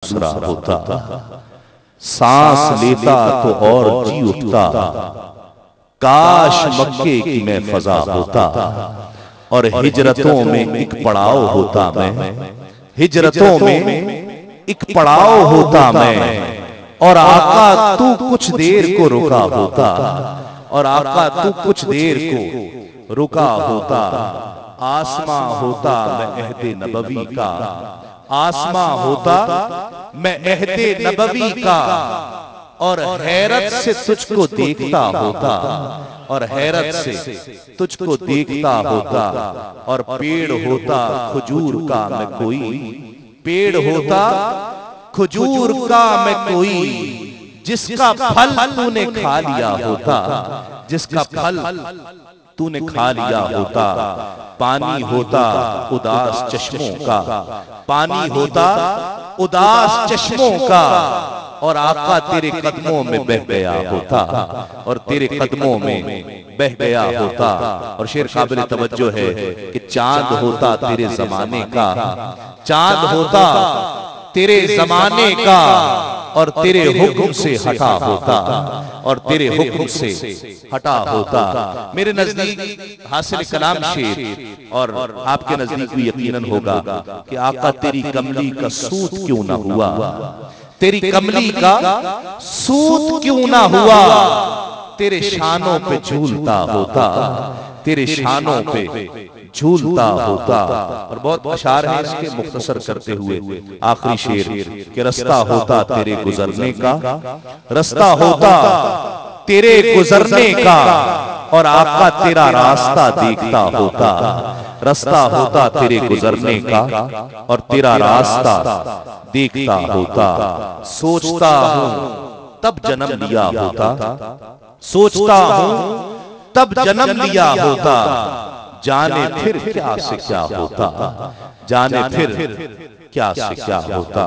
दूसरा होता, सांस लेता तो और जी उठता, काश मक्के की मैं फजा होता। और हिजरतों में एक पड़ाव होता मैं, हिजरतों में एक पड़ाव होता मैं। और आका तू कुछ देर को रुका होता, और आका तू कुछ देर को रुका होता। आसमां होता मैं अहदे नबवी का, आसमां होता मैं अहदे नबवी का। और हैरत से तुझको देखता होता, और हैरत से तुझको देखता होता। और पेड़ होता खजूर का मैं कोई, पेड़ होता खजूर का मैं कोई, जिसका फल तूने खा लिया होता, जिसका फल तूने खा लिया होता। पानी होता उदास चश्मों का, पानी होता उदास चश्मों का। और आका तेरे कदमों में बह गया होता, और तेरे कदमों में बह गया होता। और शेर काबिल तवज्जो है कि चांद होता तेरे जमाने का, चांद होता तेरे जमाने का। और तेरे हुक्म से हटा होता, और तेरे हुक्म से हटा होता। मेरे नजदीक हासिल कलाम शेर, और आपके नजदीक भी यकीनन होगा कि आका तेरी कमली का सूत क्यों ना हुआ, तेरी कमली का सूत क्यों ना हुआ। तेरे शानों पे झूलता होता, तेरे शानों पे झूलता होता। और बहुत अशार है इसके, मुख्तसर करते हुए आखिरी शेर कि रास्ता होता तेरे गुजरने का, रास्ता होता तेरे गुजरने का। और आका तेरा रास्ता देखता होता, रास्ता होता तेरे गुजरने का, और तेरा रास्ता देखता होता। सोचता हूं तब जन्म लिया होता, सोचता हूं तब जन्म लिया होता। जाने फिर क्या से क्या होता, जाने फिर क्या से क्या होता।